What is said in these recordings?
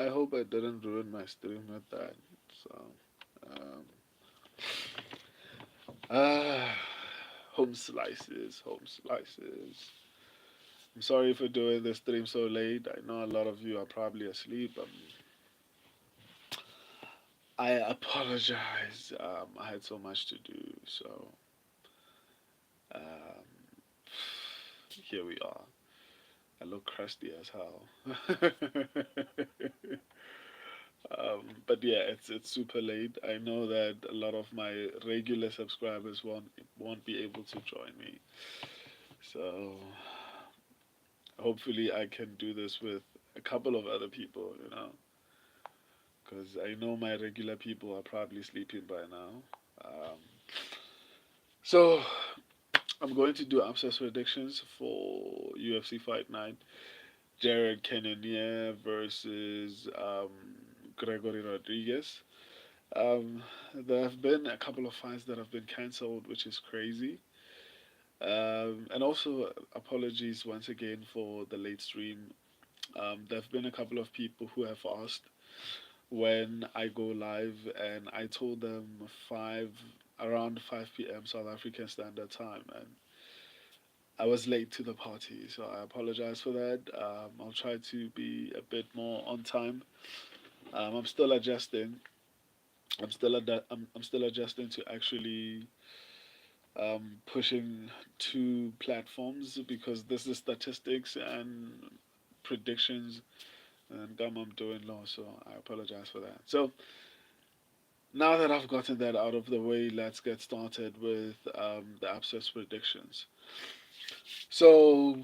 I hope I didn't ruin my stream with that. So, um, ah, home slices, home slices. I'm sorry for doing the stream so late. I know a lot of you are probably asleep. I apologize. I had so much to do, so um, here we are. I look crusty as hell. But yeah, it's super late. I know that a lot of my regular subscribers won't be able to join me. So hopefully I can do this with a couple of other people, because I know my regular people are probably sleeping by now. Um, so I'm going to do upset predictions for UFC Fight Night. Jared Cannonier versus Gregory Rodriguez. There have been a couple of fights that have been cancelled, which is crazy. And also, apologies once again for the late stream. There have been a couple of people who have asked when I go live, and I told them around 5 p.m. South African Standard Time, and I was late to the party, so I apologize for that. I'll try to be a bit more on time. I'm still adjusting. I'm still adjusting to actually pushing two platforms because this is statistics and predictions, and I'm doing low, so I apologize for that. So now that I've gotten that out of the way, let's get started with the abscess predictions. So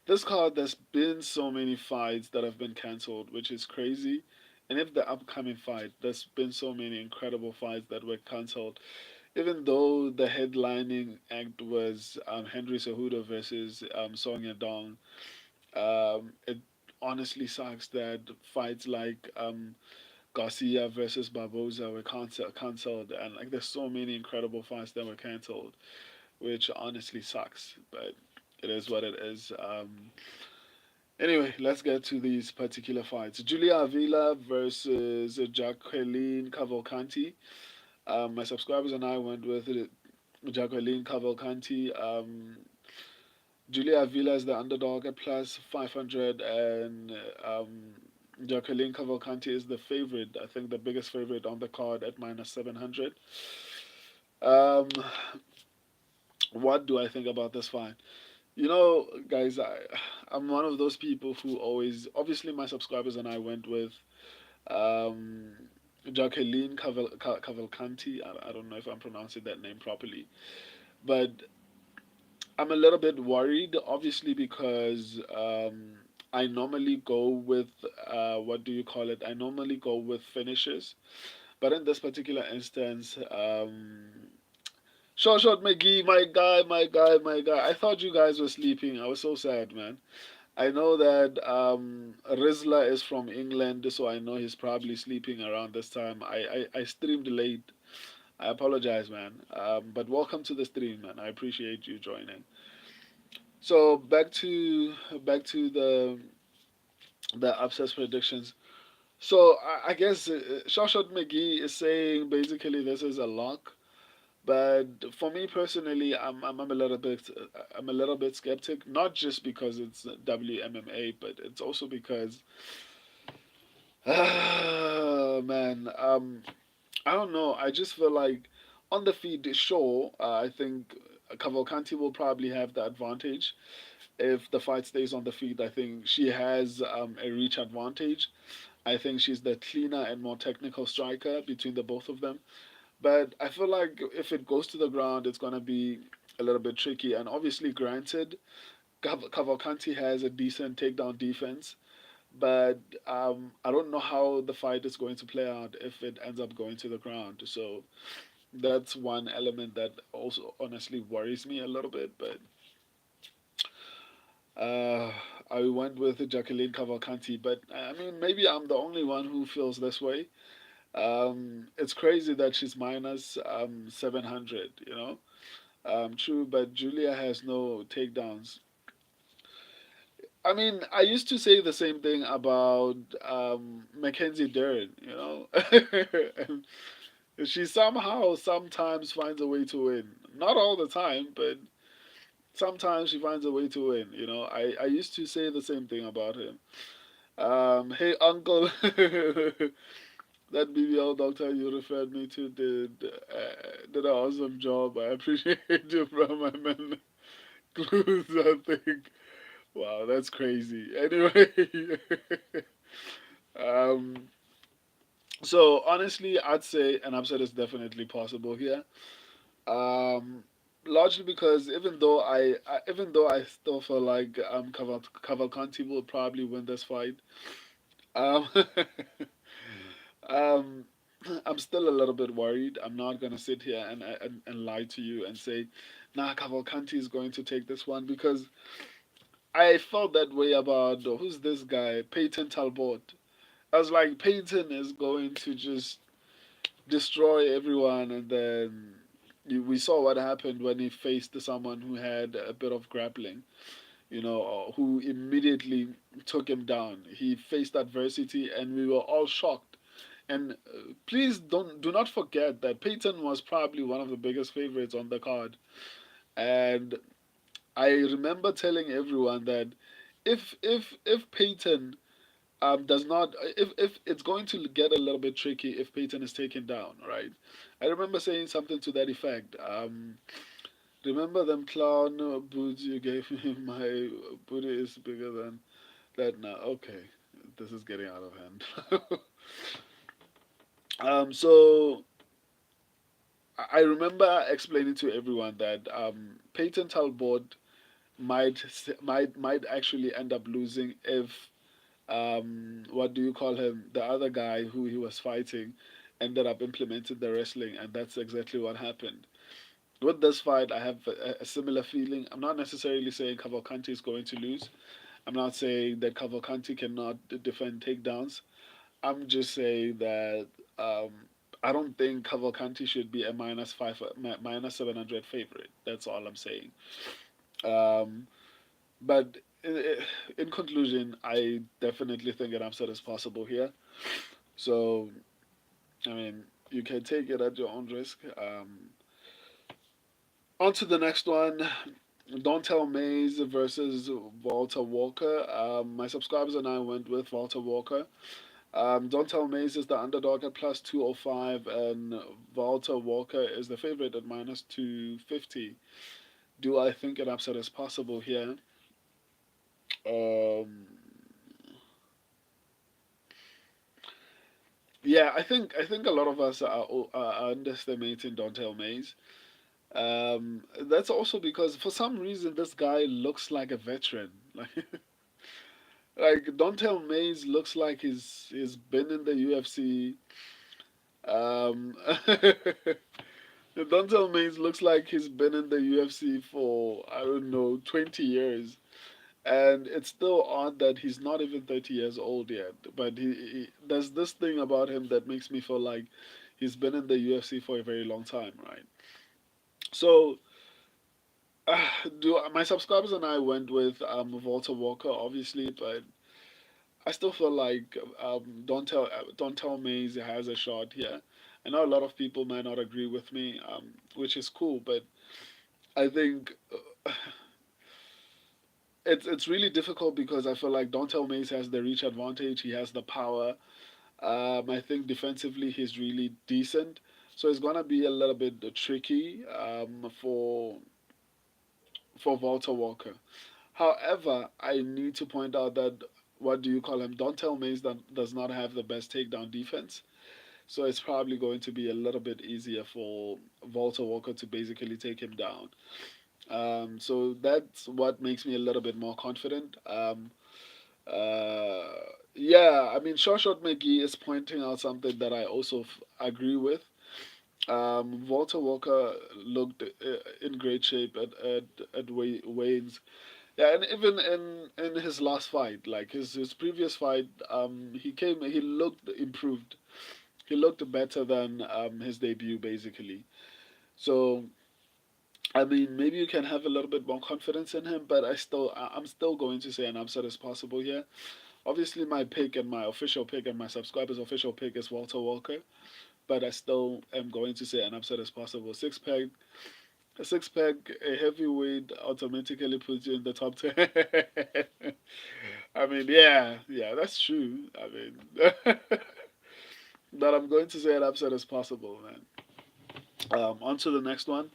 this card, there's been so many fights that have been cancelled, which is crazy. And if the upcoming fight, there's been so many incredible fights that were cancelled. Even though the headlining act was Henry Cejudo versus Song Yadong, it honestly sucks that fights like Garcia versus Barboza were cancelled, and like there's so many incredible fights that were cancelled, which honestly sucks. But it is what it is. Anyway, let's get to these particular fights. Julia Avila versus Jacqueline Cavalcanti. My subscribers and I went with Jacqueline Cavalcanti. Julia Avila is the underdog at plus 500, and Jacqueline Cavalcanti is the favorite. I think the biggest favorite on the card at minus 700. Um, what do I think about this fight? Guys, I'm one of those people who always, obviously, my subscribers and I went with um, Jacqueline Cavalcanti. I don't know if I'm pronouncing that name properly, but I'm a little bit worried, obviously, because I normally go with, what do you call it? I normally go with finishes. But in this particular instance, Short McGee, my guy, my guy, my guy. I thought you guys were sleeping. I was so sad, man. I know that Rizla is from England, so I know he's probably sleeping around this time. I streamed late. I apologize, man. But welcome to the stream, man. I appreciate you joining. So back to the upset predictions. So I guess Shawshot McGee is saying basically this is a lock. But for me personally, I'm a little bit skeptic. Not just because it's WMMA, but it's also because man, I don't know. I just feel like on the feed, sure, I think Cavalcanti will probably have the advantage if the fight stays on the feed. I think she has a reach advantage. I think she's the cleaner and more technical striker between the both of them. But I feel like if it goes to the ground, it's going to be a little bit tricky. And obviously, granted, Cavalcanti has a decent takedown defense. But I don't know how the fight is going to play out if it ends up going to the ground. So that's one element that also honestly worries me a little bit. But uh, I went with Jacqueline Cavalcanti. But I mean, maybe I'm the only one who feels this way. It's crazy that she's minus 700, true, but Julia has no takedowns. I mean, I used to say the same thing about Mackenzie Dern, you know, and she somehow sometimes finds a way to win. Not all the time, but sometimes she finds a way to win. You know, I used to say the same thing about him. Hey, uncle, that BBL doctor you referred me to did an awesome job. I appreciate you, bro, my man. Clues, I think. Wow, that's crazy. Anyway, um, so honestly, I'd say an upset is definitely possible here. Um, Largely because even though I still feel like Cavalcanti will probably win this fight, um, um, I'm still a little bit worried. I'm not gonna sit here and lie to you and say, nah, Cavalcanti is going to take this one because I felt that way about who's this guy, Peyton Talbot. I was like, Peyton is going to just destroy everyone, and then we saw what happened when he faced someone who had a bit of grappling, you know, who immediately took him down. He faced adversity, and we were all shocked. And please do not forget that Peyton was probably one of the biggest favorites on the card. And I remember telling everyone that if Peyton does not if it's going to get a little bit tricky if Peyton is taken down, right? I remember saying something to that effect. Remember them clown boots you gave me? My booty is bigger than that now. Okay, this is getting out of hand. So I remember explaining to everyone that Peyton Talbot might actually end up losing if what do you call him? The other guy who he was fighting ended up implementing the wrestling, and that's exactly what happened. With this fight, I have a similar feeling. I'm not necessarily saying Cavalcanti is going to lose. I'm not saying that Cavalcanti cannot defend takedowns. I'm just saying that um, I don't think Cavalcanti should be a minus 700 favorite. That's all I'm saying. Um, but in conclusion, I definitely think an upset is possible here. So, I mean, you can take it at your own risk. On to the next one. Don't Tell Mays versus Walter Walker. My subscribers and I went with Walter Walker. Don't Tell Mays is the underdog at plus 205, and Walter Walker is the favorite at minus 250. Do I think an upset is possible here? Um, yeah, I think a lot of us are underestimating Dontel Mays. That's also because for some reason this guy looks like a veteran. Like Dontel Mays looks like he's been in the UFC. Um, Dontel Mays looks like he's been in the UFC for I don't know 20 years. And it's still odd that he's not even 30 years old yet. But there's this thing about him that makes me feel like he's been in the UFC for a very long time, right? So, do my subscribers and I went with Walter Walker, obviously, but I still feel like don't tell Mays has a shot here. I know a lot of people might not agree with me, which is cool, but I think it's really difficult because I feel like Dontel Mays has the reach advantage. He has the power. I think defensively he's really decent, so it's gonna be a little bit tricky for Walter Walker. However, I need to point out that what do you call him? Dontel Mays that does not have the best takedown defense, so it's probably going to be a little bit easier for Walter Walker to basically take him down. So that's what makes me a little bit more confident. Uh, yeah, I mean, Shawshot McGee is pointing out something that I also agree with. Walter Walker looked in great shape at Wayne's. Yeah, and even in his last fight, like his previous fight, he looked improved. He looked better than his debut, basically. So I mean, maybe you can have a little bit more confidence in him, but I'm still going to say an upset as possible here. Obviously, my pick and my official pick and my subscribers' official pick is Walter Walker, but I still am going to say an upset as possible. A six pack, a heavyweight automatically puts you in the top 10. I mean, yeah, that's true. I mean, but I'm going to say an upset as possible, man. On to the next one.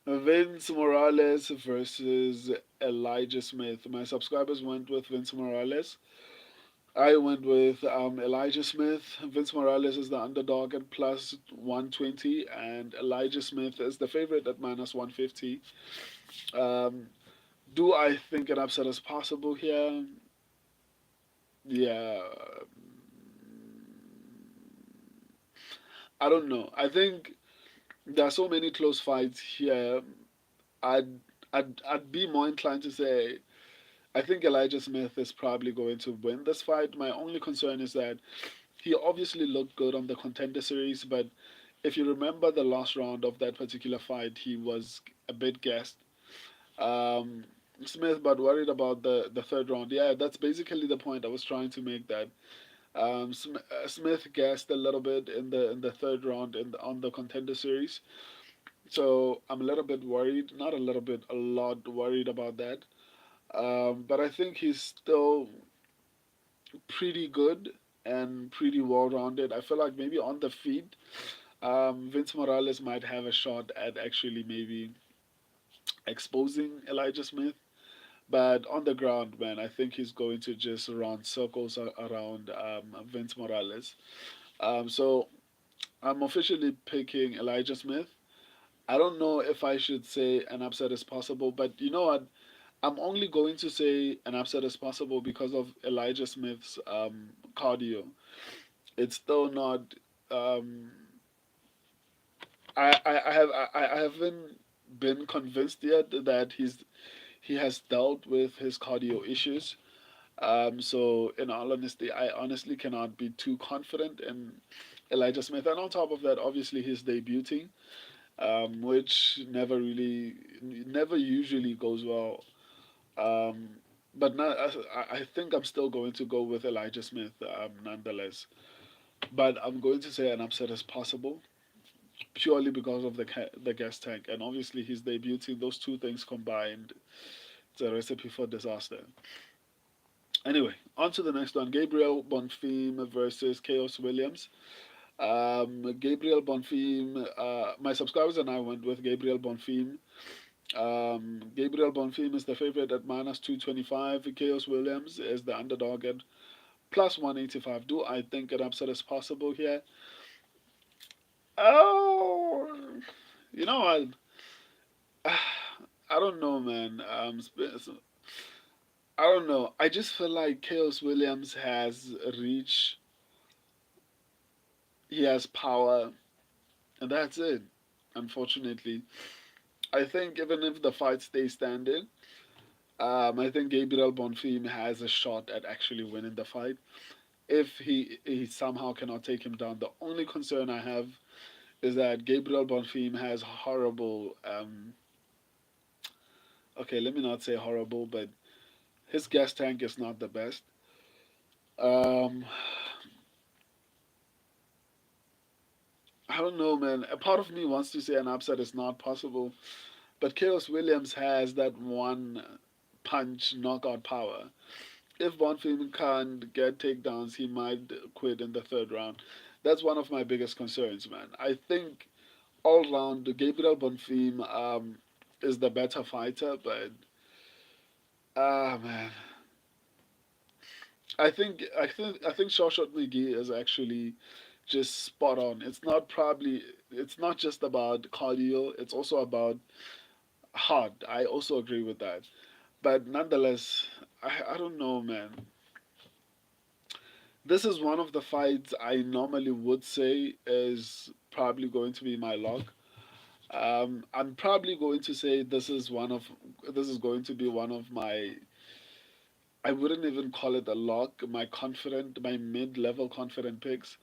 Vince Morales versus Elijah Smith. My subscribers went with Vince Morales. I went with Elijah Smith. Vince Morales is the underdog at plus 120, and Elijah Smith is the favorite at minus 150. Um, do I think an upset is possible here? Yeah. I don't know. I think there are so many close fights here. I'd, I'd be more inclined to say I think Elijah Smith is probably going to win this fight. My only concern is that he obviously looked good on the contender series, but if you remember the last round of that particular fight, he was a bit gassed. Um, Smith, but worried about the third round. Yeah, that's basically the point I was trying to make. That Smith gassed a little bit in the third round on the contender series. So I'm a little bit worried, not a little bit, a lot worried about that. But I think he's still pretty good and pretty well rounded. I feel like maybe on the feet, Vince Morales might have a shot at actually maybe exposing Elijah Smith. But on the ground, man, I think he's going to just run circles around Vince Morales. So I'm officially picking Elijah Smith. I don't know if I should say an upset is possible, but you know what? I'm only going to say an upset is possible because of Elijah Smith's cardio. It's still not. Um, I haven't been convinced yet that he has dealt with his cardio issues. So in all honesty, I honestly cannot be too confident in Elijah Smith. And on top of that, obviously he's debuting, which never usually goes well. Um, but not, I think I'm still going to go with Elijah Smith nonetheless. But I'm going to say an upset is possible purely because of the gas tank, and obviously he's debuting. Those two things combined, it's a recipe for disaster. Anyway, on to the next one: Gabriel Bonfim versus Chaos Williams. Gabriel Bonfim. My subscribers and I went with Gabriel Bonfim. Gabriel Bonfim is the favorite at minus 225. Chaos Williams is the underdog at plus 185. Do I think an upset is possible here? Oh, you know what? I don't know, man. I don't know. I just feel like Chaos Williams has reach, he has power, and that's it. Unfortunately, I think even if the fight stays standing, I think Gabriel Bonfim has a shot at actually winning the fight. If he somehow cannot take him down, the only concern I have is that Gabriel Bonfim has horrible. Okay, let me not say horrible, but his gas tank is not the best. Um, I don't know, man. A part of me wants to say an upset is not possible, but Chaos Williams has that one punch knockout power. If Bonfim can't get takedowns, he might quit in the third round. That's one of my biggest concerns, man. I think all round, Gabriel Bonfim is the better fighter, but man, I think Shawshot McGee is actually just spot on. It's not just about cardio. It's also about heart. I also agree with that. But nonetheless, I don't know, man. This is one of the fights I normally would say is probably going to be my lock. I'm probably going to say this is going to be one of my, I wouldn't even call it a lock, my mid-level confident picks,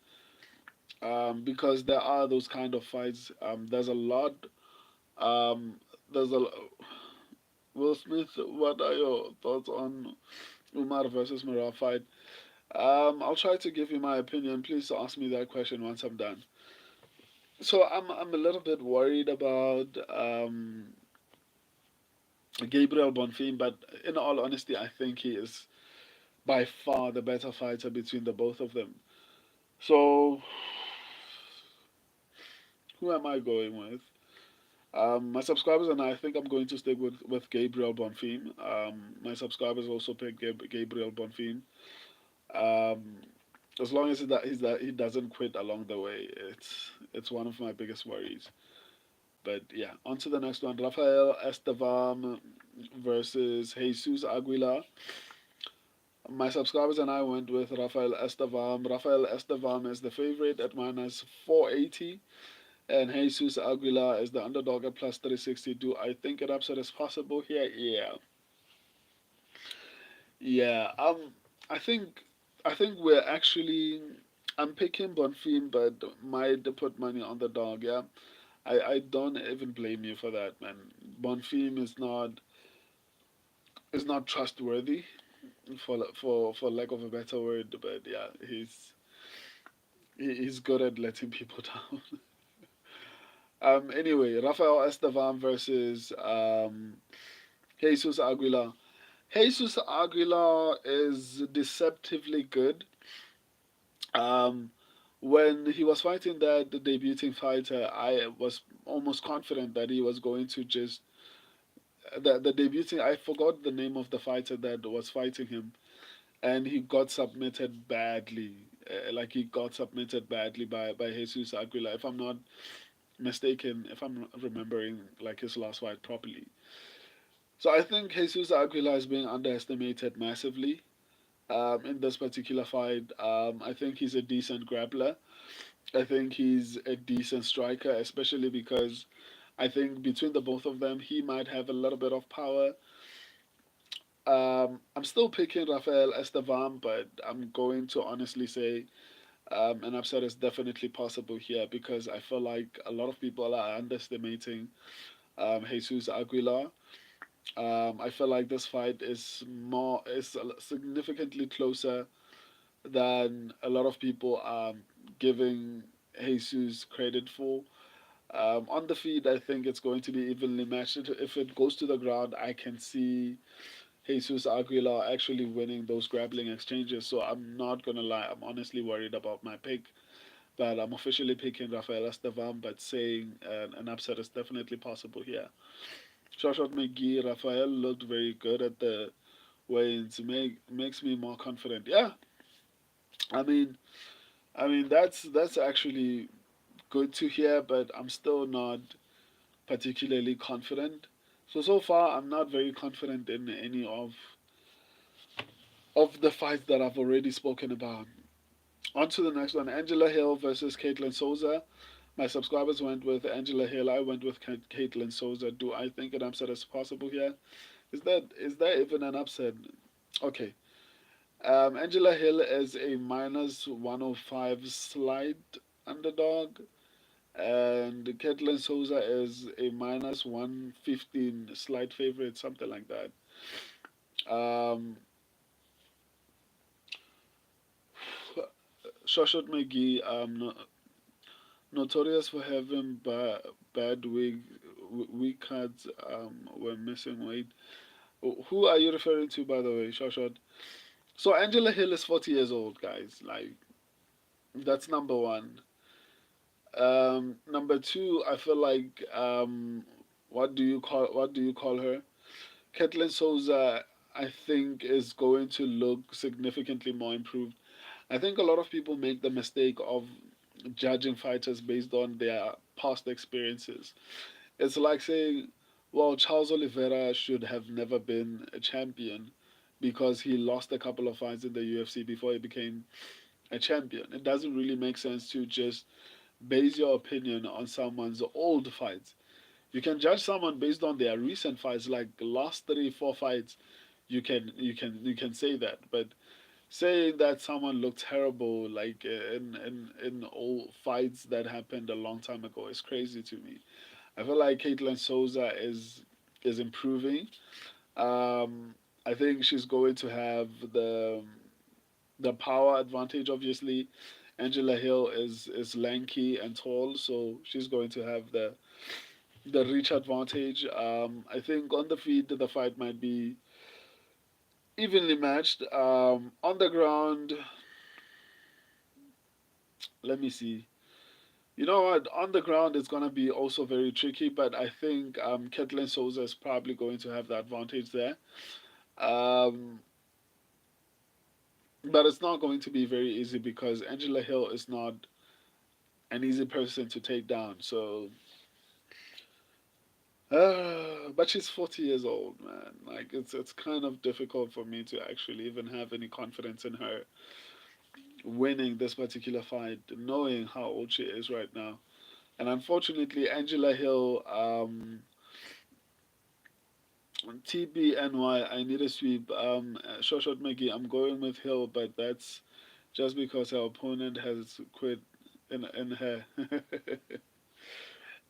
because there are those kind of fights. There's a lot. Um, there's a Will Smith. What are your thoughts on Umar versus Murad fight? I'll try to give you my opinion. Please ask me that question once I'm done. So I'm a little bit worried about Gabriel Bonfim, but in all honesty, I think he is by far the better fighter between the both of them. So who am I going with? My subscribers and I think I'm going to stick with Gabriel Bonfim. My subscribers also pick Gabriel Bonfim. Um, as long as he doesn't quit along the way, it's one of my biggest worries. But yeah, on to the next one. Rafael Estevam versus Jesus Aguilar. My subscribers and I went with Rafael Estevam. Rafael Estevam is the favorite at minus 480, and Jesus Aguilar is the underdog at plus 360. Do I think an upset is possible here? Yeah, yeah. I think I think we're actually. I'm picking Bonfim, but might put money on the dog. Yeah, I don't even blame you for that, man. Bonfim is not trustworthy for lack of a better word, but yeah, he's good at letting people down. Anyway, Rafael Estevan versus Jesus Aguilar. Jesus Aguilar is deceptively good. Um, when he was fighting the debuting fighter, I was almost confident that he was going to just the debuting. I forgot the name of the fighter that was fighting him, and he got submitted badly. Like he got submitted badly by Jesus Aguilar. If I'm not mistaken, if I'm remembering like his last fight properly. So I think Jesus Aguilar is being underestimated massively in this particular fight. I think he's a decent grappler. I think he's a decent striker, especially because I think between the both of them, he might have a little bit of power. I'm still picking Rafael Estevam, but I'm going to honestly say an upset is definitely possible here because I feel like a lot of people are underestimating Jesus Aguilar. I feel like this fight is significantly closer than a lot of people are giving Jesus credit for. On the feet, I think it's going to be evenly matched. If it goes to the ground, I can see Jesus Aguilar actually winning those grappling exchanges. So I'm not gonna lie, I'm honestly worried about my pick. But I'm officially picking Rafael Estevam, but saying an upset is definitely possible here. Shashot McGee, Rafael looked very good at the weigh-ins. Makes me more confident. Yeah, I mean, that's actually good to hear, but I'm still not particularly confident. So far, I'm not very confident in any of the fights that I've already spoken about. On to the next one, Angela Hill versus Caitlin Souza. My subscribers went with Angela Hill. I went with Caitlin Souza. Do I think an upset is possible here? Is that even an upset? Okay. Angela Hill is a minus 105 slight underdog, and Caitlin Souza is a minus 115 slight favorite, something like that. Um, Shoshot McGee, notorious for having bad weak cards when missing weight. Who are you referring to, by the way, Shoshot? So Angela Hill is 40 years old, guys. Like that's number one. Number two, I feel like what do you call her? Kathleen Souza, I think, is going to look significantly more improved. I think a lot of people make the mistake of judging fighters based on their past experiences. It's like saying, well, Charles Oliveira should have never been a champion because he lost a couple of fights in the UFC before he became a champion. It doesn't really make sense to just base your opinion on someone's old fights. You can judge someone based on their recent fights, like the last 3, 4 fights. You can say that, but saying that someone looked terrible, like in all fights that happened a long time ago, is crazy to me. I feel like Caitlin Souza is improving. Um, I think she's going to have the power advantage. Obviously, Angela Hill is lanky and tall, so she's going to have the reach advantage. I think on the feet the fight might be evenly matched. On the ground, let me see. You know what? On the ground, it's gonna be also very tricky, but I think Caitlin Souza is probably going to have the advantage there. Um, but it's not going to be very easy because Angela Hill is not an easy person to take down. So, but she's 40 years old, man. Like it's kind of difficult for me to actually even have any confidence in her winning this particular fight, knowing how old she is right now. And unfortunately, Angela Hill, TBNY, I need a sweep. Short Maggie, I'm going with Hill, but that's just because her opponent has quit in her.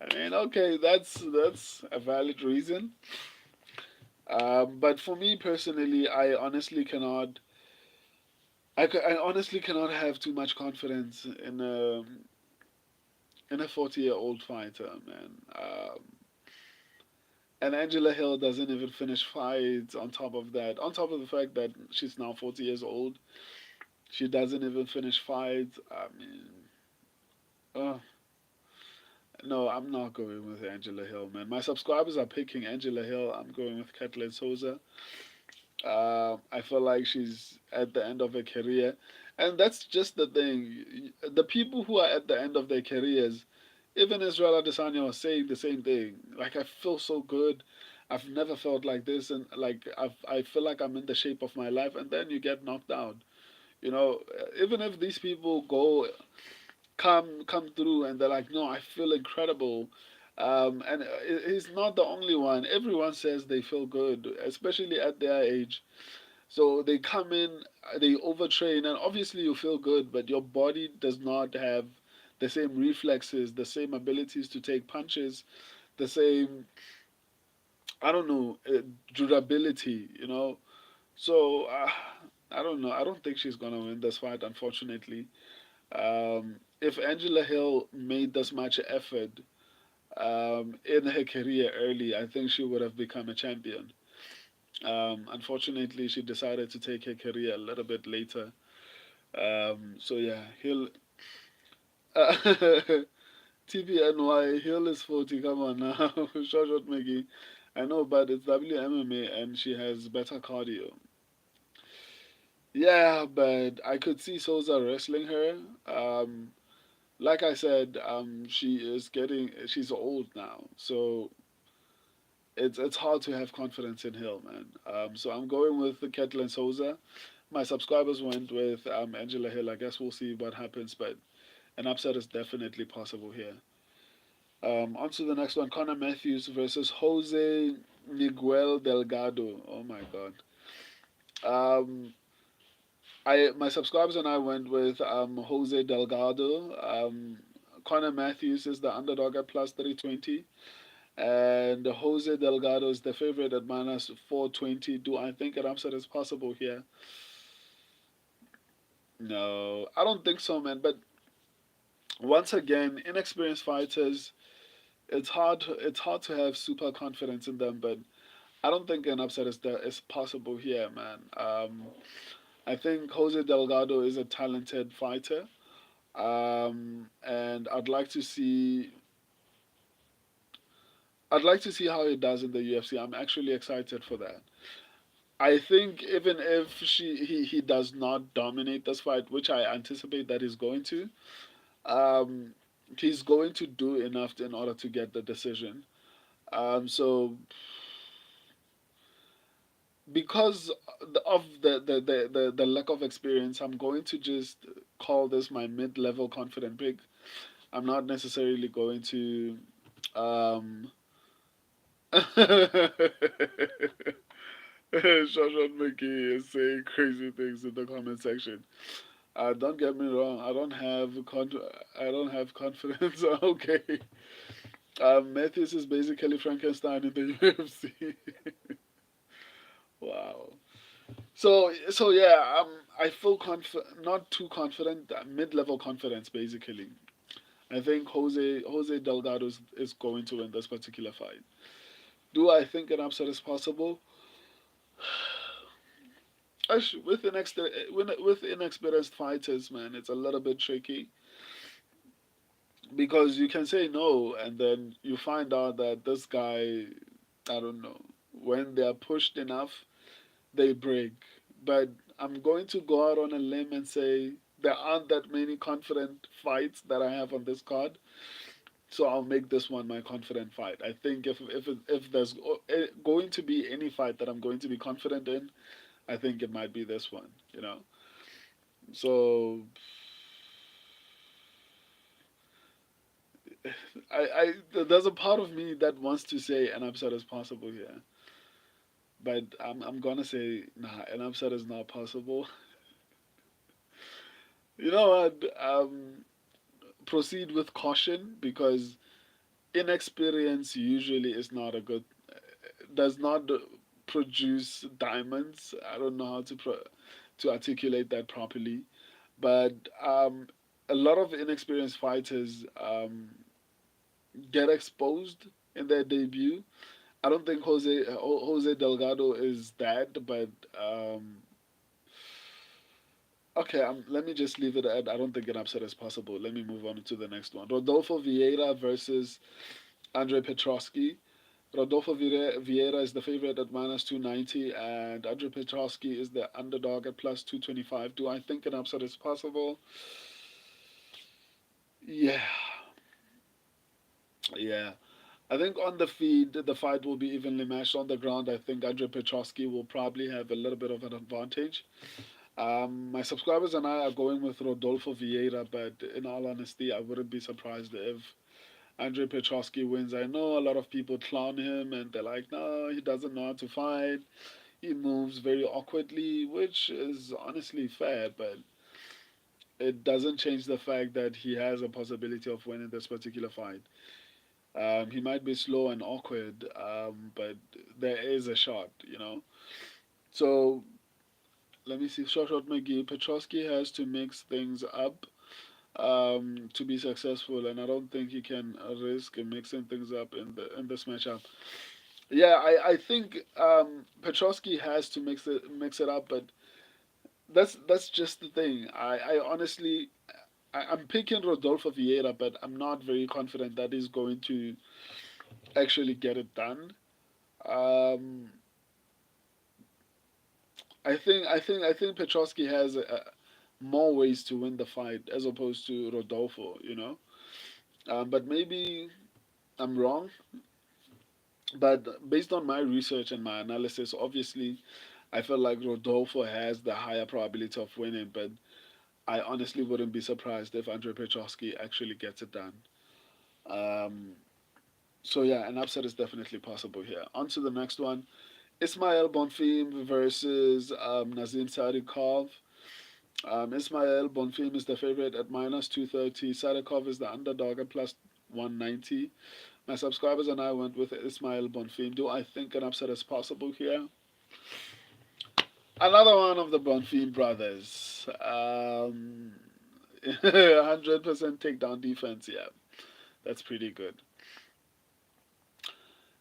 I mean, okay, that's a valid reason. But for me personally, I honestly cannot have too much confidence in a 40-year-old fighter, man. And Angela Hill doesn't even finish fights. On top of the fact that she's now 40 years old, she doesn't even finish fights. I mean, uh, no, I'm not going with Angela Hill, man. My subscribers are picking Angela Hill. I'm going with Kathleen Souza. I feel like she's at the end of her career, and that's just the thing. The people who are at the end of their careers, even Israel Adesanya was saying the same thing. Like I feel so good. I've never felt like this, and like I feel like I'm in the shape of my life, and then you get knocked out. You know, even if these people come through and they're like, no, I feel incredible. And he's not the only one. Everyone says they feel good, especially at their age. So they come in, they overtrain, and obviously you feel good, but your body does not have the same reflexes, the same abilities to take punches, the same, I don't know, durability, you know. So I don't know. I don't think she's gonna win this fight, unfortunately. If Angela Hill made this much effort in her career early, I think she would have become a champion. Unfortunately, she decided to take her career a little bit later. So yeah, Hill. TBNY, Hill is 40. Come on now, short Maggie. I know, but it's WMMA and she has better cardio. Yeah, but I could see Souza wrestling her. Like I said, she's old now, so it's hard to have confidence in Hill, man. So I'm going with the Ketlin Souza. My subscribers went with Angela Hill. I guess we'll see what happens, but an upset is definitely possible here. On to the next one: Connor Matthews versus Jose Miguel Delgado. Oh my God. Um, I my subscribers and I went with Jose Delgado. Connor Matthews is the underdog at plus 320. And Jose Delgado is the favorite at minus 420. Do I think an upset is possible here? No, I don't think so, man. But once again, inexperienced fighters, it's hard to have super confidence in them. But I don't think an upset is possible here, man. I think Jose Delgado is a talented fighter, and I'd like to see how he does in the UFC. I'm actually excited for that. I think even if he does not dominate this fight, which I anticipate that he's going to, um, he's going to do enough in order to get the decision. So because of the lack of experience, I'm going to just call this my mid-level confident pick. I'm not necessarily going to. Um, Shoshan Mickey is saying crazy things in the comment section. Don't get me wrong. I don't have confidence. Okay, Matthews is basically Frankenstein in the UFC. Wow. So yeah, I feel not too confident, mid-level confidence basically. I think Jose Delgado is going to win this particular fight. Do I think an upset is possible? With inexperienced fighters, man, it's a little bit tricky because you can say no, and then you find out that this guy, I don't know, when they are pushed enough, they break. But I'm going to go out on a limb and say there aren't that many confident fights that I have on this card. So I'll make this one my confident fight. I think if there's going to be any fight that I'm going to be confident in, I think it might be this one. You know. So there's a part of me that wants to say an upset is possible here, but I'm gonna say nah, an upset is not possible. You know what? Proceed with caution because inexperience usually is not a good does not produce diamonds. I don't know how to articulate that properly, but a lot of inexperienced fighters get exposed in their debut. I don't think Jose Delgado is that, but okay. Let me just leave it at I don't think an upset is possible. Let me move on to the next one. Rodolfo Vieira versus Andre Petrosky. Rodolfo Vieira is the favorite at minus 290, and Andre Petrosky is the underdog at plus 225. Do I think an upset is possible? Yeah, yeah. I think on the feed, the fight will be evenly matched. On the ground, I think Andre Petrosky will probably have a little bit of an advantage. My subscribers and I are going with Rodolfo Vieira, but in all honesty, I wouldn't be surprised if Andre Petrosky wins. I know a lot of people clown him and they're like, no, he doesn't know how to fight. He moves very awkwardly, which is honestly fair, but it doesn't change the fact that he has a possibility of winning this particular fight. He might be slow and awkward, but there is a shot, you know. So let me see. Short McGee. Petrosky has to mix things up to be successful, and I don't think he can risk mixing things up in this matchup. Yeah, I think Petrosky has to mix it up, but that's just the thing. I honestly I'm picking Rodolfo Vieira, but I'm not very confident that he's going to actually get it done. Um, I think Petrosky has more ways to win the fight as opposed to Rodolfo. You know, but maybe I'm wrong. But based on my research and my analysis, obviously, I feel like Rodolfo has the higher probability of winning. But I honestly wouldn't be surprised if Andre Petrosky actually gets it done. Um, so yeah, an upset is definitely possible here. On to the next one. Ismail Bonfim versus Nazim Sadikov. Ismail Bonfim is the favorite at minus 230. Sadikov is the underdog at plus 190. My subscribers and I went with Ismail Bonfim. Do I think an upset is possible here? Another one of the Bonfim brothers. 100% takedown defense. Yeah, that's pretty good.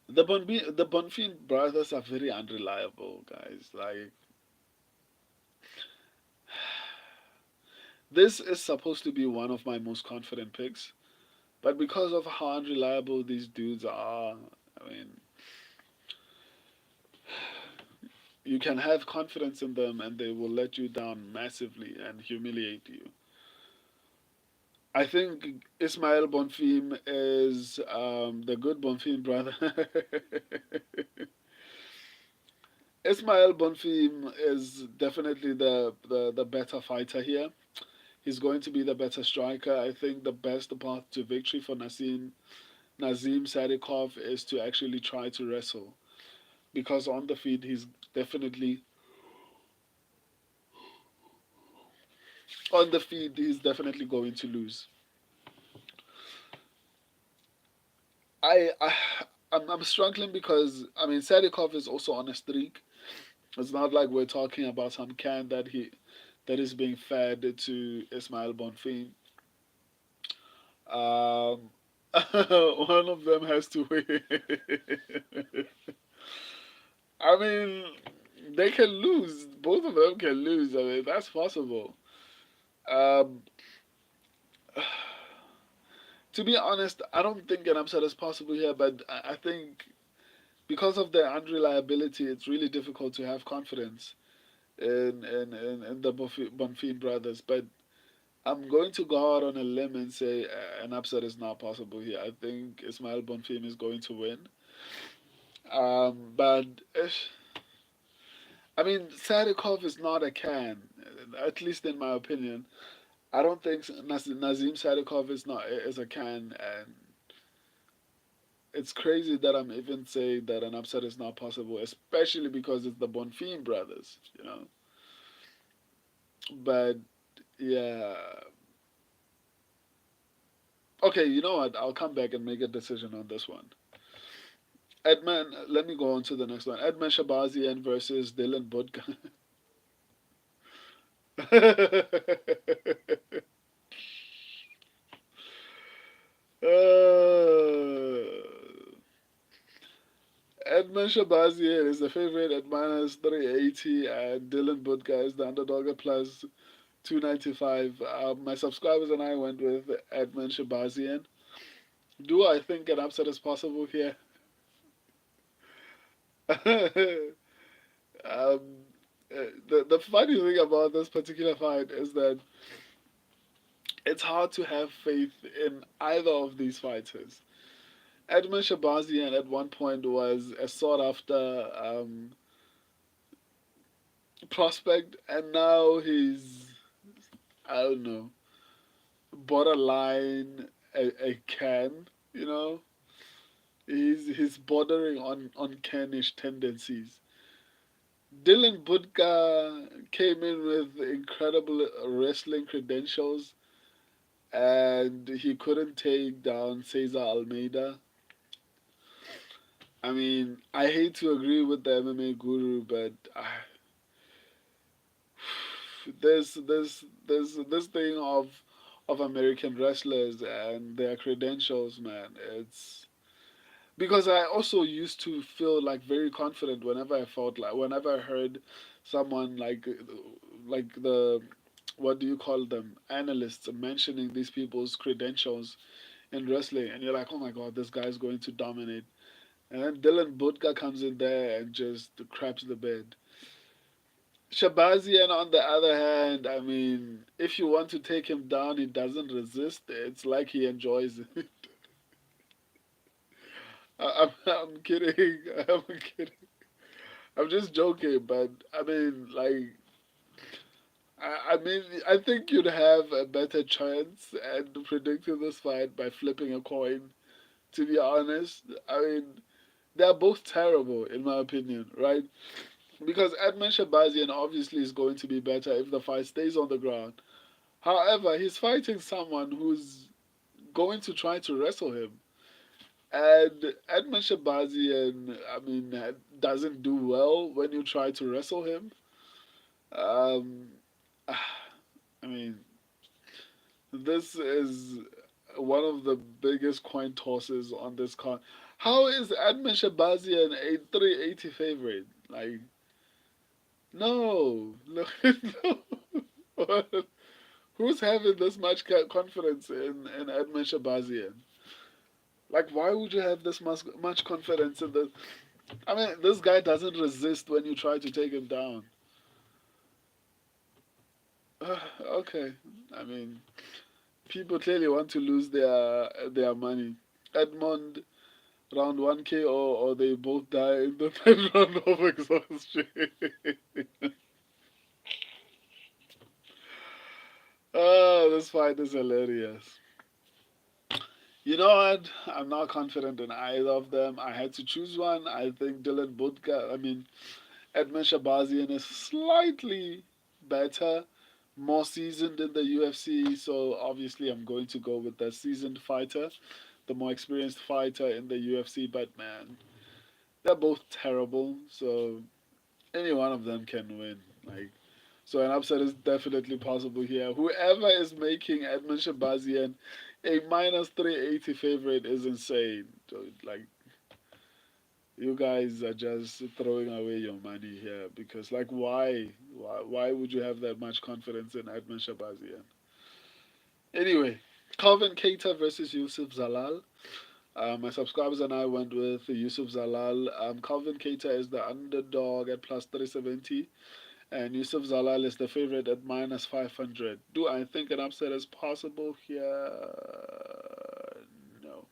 The Bonfim brothers are very unreliable, guys. Like, this is supposed to be one of my most confident picks, but because of how unreliable these dudes are, I mean, you can have confidence in them and they will let you down massively and humiliate you. I think Ismail Bonfim is the good Bonfim brother. Ismail Bonfim is definitely the better fighter here. He's going to be the better striker. I think the best path to victory for Nazim Sadikov is to actually try to wrestle. Because on the feet, he's definitely going to lose. I I'm struggling because I mean Sadikov is also on a streak. It's not like we're talking about some can that is being fed to Ismail Bonfim. Um, one of them has to win. I mean, they can lose. Both of them can lose. I mean, that's possible. Um, to be honest, I don't think an upset is possible here, but I think because of their unreliability, it's really difficult to have confidence in the Bonfim brothers. But I'm going to go out on a limb and say an upset is not possible here. I think Ismail Bonfim is going to win. But I mean, Sadikov is not a can, at least in my opinion. I don't think Nazim Sadikov is a can, and it's crazy that I'm even saying that an upset is not possible, especially because it's the Bonfim brothers, you know. But yeah, okay, you know what? I'll come back and make a decision on this one. Edmund, let me go on to the next one. Edmund Shabazian versus Dylan Budka. uh, Edmund Shabazian is the favorite at minus 380, and Dylan Budka is the underdog at plus 295. My subscribers and I went with Edmund Shabazian. Do I think an upset is possible here? um, the funny thing about this particular fight is that it's hard to have faith in either of these fighters. Edmund Shabazian at one point was a sought after prospect, and now he's, I don't know, borderline a can, you know? He's bordering on canish tendencies. Dylan Budka came in with incredible wrestling credentials, and he couldn't take down Cesar Almeida. I mean, I hate to agree with the MMA guru, but there's this thing of American wrestlers and their credentials, man. It's because I also used to feel like very confident whenever I heard someone like the what do you call them, analysts mentioning these people's credentials in wrestling, and you're like, oh my god, this guy's going to dominate. And then Dylan Budka comes in there and just craps the bed. Shabazian, on the other hand, I mean, if you want to take him down, he doesn't resist. It's like he enjoys it. I'm kidding. I'm kidding. I'm just joking, but I mean, like, I mean, I think you'd have a better chance at predicting this fight by flipping a coin. To be honest, I mean, they're both terrible in my opinion, right? Because Edmund Shabazian obviously is going to be better if the fight stays on the ground. However, he's fighting someone who's going to try to wrestle him. And Edmund Shabazian, I mean, doesn't do well when you try to wrestle him. Um, I mean, this is one of the biggest coin tosses on this card. How is Edmund Shabazian a 380 favorite? Like, no, no, no. Who's having this much confidence in Edmund Shabazian? Like, why would you have this much confidence in the? I mean, this guy doesn't resist when you try to take him down. Okay, I mean, people clearly want to lose their money. Edmond round 1K, or they both die in the third round of exhaustion. Oh, this fight is hilarious. You know what? I'm not confident in either of them. I had to choose one. I think Dylan Budka, I mean, Edmund Shabazian is slightly better, more seasoned in the UFC, so obviously I'm going to go with the seasoned fighter. the more experienced fighter in the UFC. But man, they're both terrible. So any one of them can win. Like, so an upset is definitely possible here. Whoever is making Edmund Shabazian a minus 380 favorite is insane. So, like, you guys are just throwing away your money here because, like, why would you have that much confidence in Edmund Shabazian? Anyway, Calvin Keita versus Yusuf Zalal. My subscribers and I went with Yusuf Zalal. Calvin Keita is the underdog at plus 370, and Yusuf Zalal is the favorite at minus 500. Do I think an upset is possible here? No.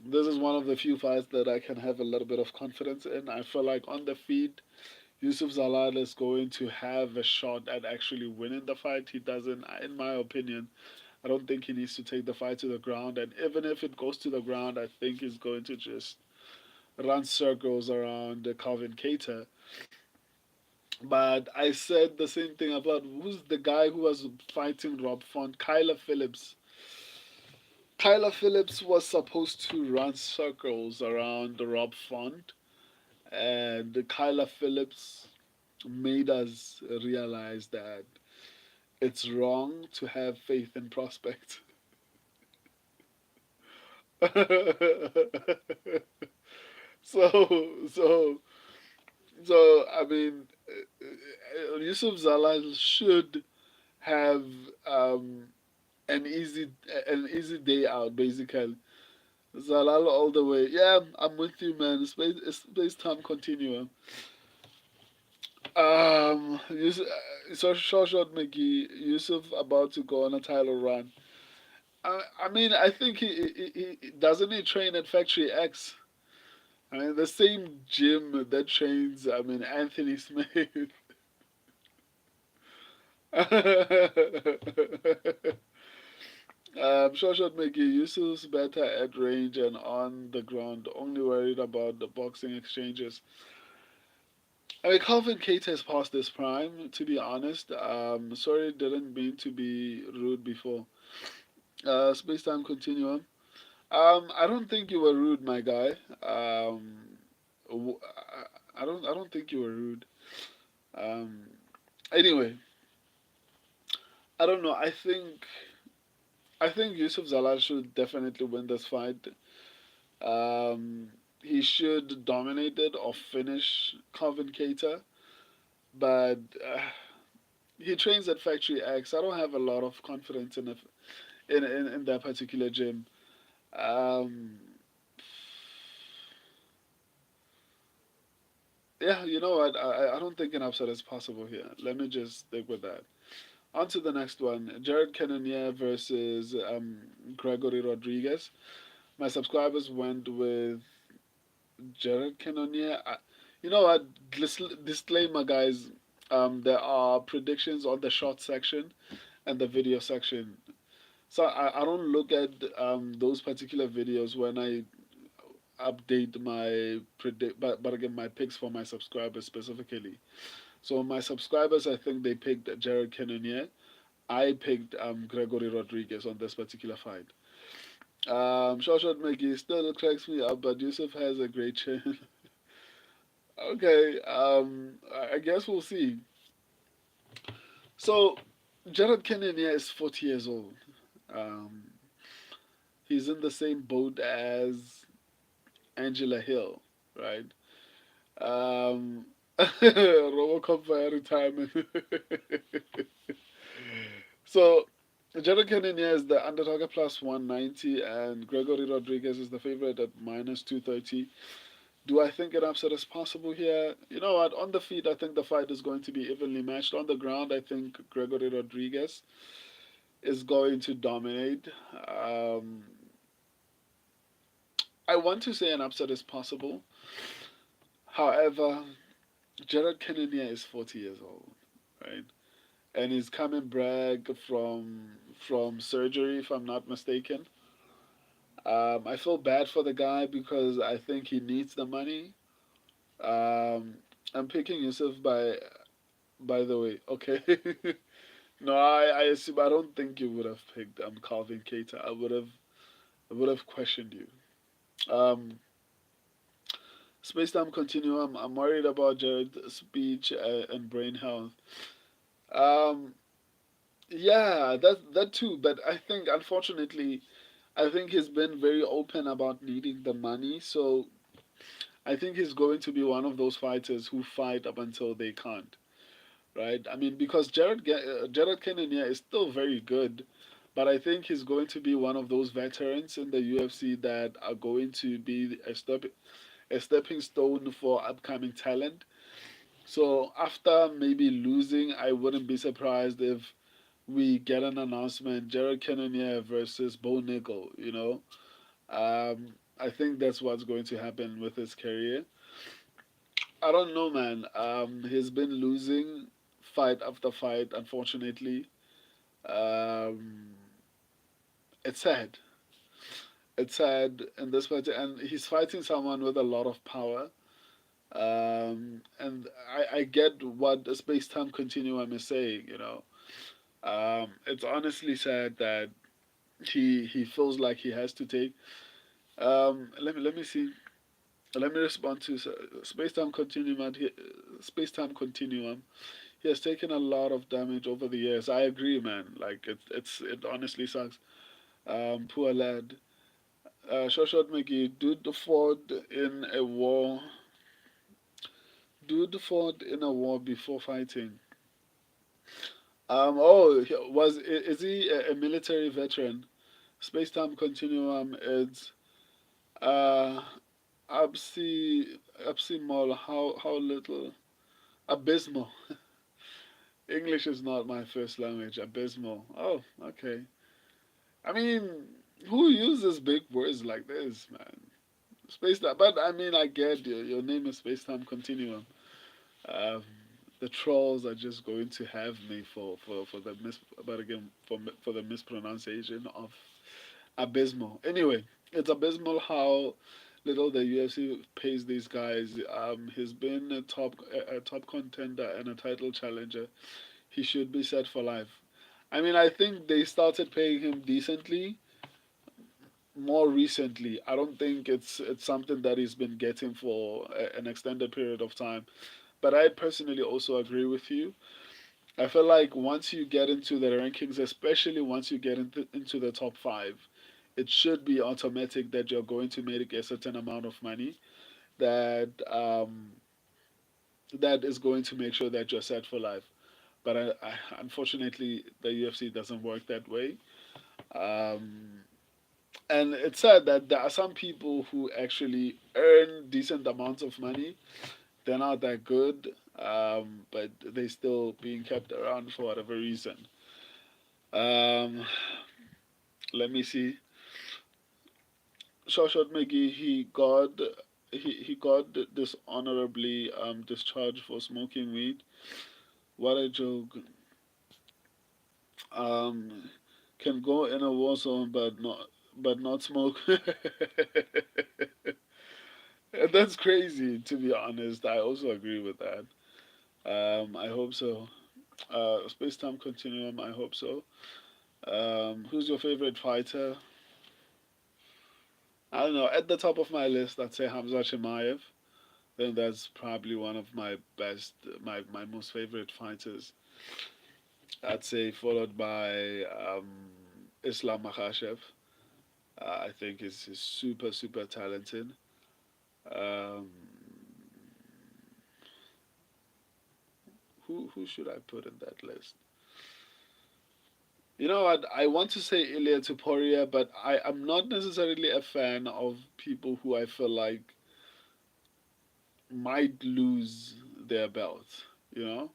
This is one of the few fights that I can have a little bit of confidence in. I feel like on the feet, Yusuf Zalal is going to have a shot at actually winning the fight. He doesn't, in my opinion, I don't think he needs to take the fight to the ground. And even if it goes to the ground, I think he's going to just run circles around Calvin Keita. But I said the same thing about who's the guy who was fighting Rob Font, Kyler Phillips. Kyler Phillips was supposed to run circles around Rob Font, and Kyler Phillips made us realize that it's wrong to have faith in prospects. so so I mean, Yusuf Zalal should have um, an easy day out basically. Zalal all the way. Yeah, I'm with you, man. Space time continuum. Yusuf, so short McGee, Yusuf about to go on a title run. I mean, I think he doesn't he train at Factory X. I mean, the same gym that trains. I mean, Anthony Smith. Short McGee, Yusuf's better at range and on the ground. Only worried about the boxing exchanges. I mean, Calvin Kate has passed his prime, to be honest. Sorry, didn't mean to be rude before. Space time continuum. I don't think you were rude, my guy. I don't think you were rude. Um, anyway, I don't know. I think Yusuf Zalal should definitely win this fight. Um, he should dominate it or finish Calvin Keita, but he trains at Factory X. I don't have a lot of confidence in that particular gym. Um, yeah, you know what? I don't think an upset is possible here. Let me just stick with that. On to the next one. Jared Cannonier versus Gregory Rodriguez. My subscribers went with Jared Cannonier. You know what? Disclaimer, guys. There are predictions on the short section and the video section. So I don't look at those particular videos when I update my but again my picks for my subscribers specifically. So my subscribers, I think they picked Jared Cannonier. I picked Gregory Rodriguez on this particular fight. Short Mickey still cracks me up, but Yusuf has a great chin. Okay, I guess we'll see. So Jared Cannonier is 40 years old. Um, he's in the same boat as Angela Hill, right? Um, Robocop for retirement. So, Jared Cannonier is the underdog at plus 190, and Gregory Rodriguez is the favorite at minus 230. Do I think an upset is possible here? You know what? On the feet, I think the fight is going to be evenly matched. On the ground, I think Gregory Rodriguez is going to dominate. Um, I want to say an upset is possible. However, Jared Cannonier is 40 years old, right? And he's coming back from surgery, if I'm not mistaken. I feel bad for the guy because I think he needs the money. Um, I'm picking Yusuf by the way. Okay. No, I assume I don't think you would have picked Calvin Keita. I would have I would have questioned you. Um, Space time continuum. I'm worried about Jared's speech and brain health. Um, yeah, that too. But I think, unfortunately, I think he's been very open about needing the money. So I think he's going to be one of those fighters who fight up until they can't. Right? I mean, because Jared Cannonier is still very good, but I think he's going to be one of those veterans in the UFC that are going to be a stepping stone for upcoming talent. So after maybe losing, I wouldn't be surprised if we get an announcement: Jared Cannonier versus Bo Nickel. I think that's what's going to happen with his career. I don't know, man. He's been losing fight after fight, unfortunately. Um, it's sad. It's sad in this fight, and he's fighting someone with a lot of power. And I get what the space time continuum is saying. It's honestly sad that he feels like he has to take. Let me see. Let me respond to space time continuum. Space time continuum. He has taken a lot of damage over the years. I agree, man. Like it honestly sucks. Poor lad. Shoshot McGee, dude fought in a war. Dude fought in a war before fighting. Is he a military veteran? Space time continuum. It's uh, abysmal. How little abysmal. English is not my first language. Abysmal. Oh, okay. I mean, who uses big words like this, man? Space time. But I mean, I get your name is Space Time Continuum. Um, the trolls are just going to have me for the but again for the mispronunciation of abysmal. Anyway, it's abysmal how little the UFC pays these guys. He's been a top contender and a title challenger. He should be set for life. I mean, I think they started paying him decently more recently. I don't think it's something that he's been getting for an extended period of time. But I personally also agree with you. I feel like once you get into the rankings, especially once you get into the top five, it should be automatic that you're going to make a certain amount of money that that is going to make sure that you're set for life. But unfortunately, the UFC doesn't work that way. Um, and it's sad that there are some people who actually earn decent amounts of money. They're not that good, but they still being kept around for whatever reason. Um, Let me see. Shawshot McGee, he got dishonorably discharged for smoking weed. What a joke. Um, can go in a war zone but not smoke. That's crazy, to be honest. I also agree with that. I hope so. Space Time Continuum, I hope so. Who's your favorite fighter? I don't know. At the top of my list, I'd say Hamza Chimaev. Then that's probably one of my most favorite fighters. I'd say followed by Islam Makhachev. I think is super super talented. Um, who should I put in that list? You know what? I want to say Ilya Tuporia, but I'm not necessarily a fan of people who I feel like might lose their belt. You know,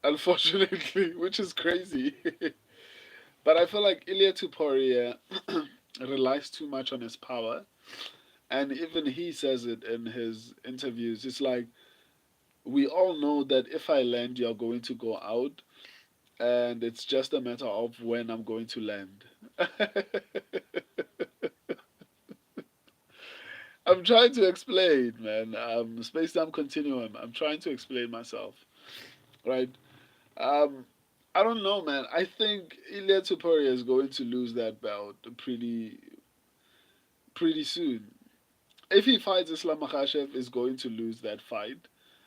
unfortunately, which is crazy. But I feel like Ilya Tuporia relies too much on his power, and even he says it in his interviews. It's like we all know that if I land, you're going to go out, and it's just a matter of when I'm going to land. I'm trying to explain, man. Space time continuum. I'm trying to explain myself, right? Um, I don't know, man. I think Ilya Tuporia is going to lose that belt pretty. pretty soon. If he fights Islam Makhachev, is going to lose that fight,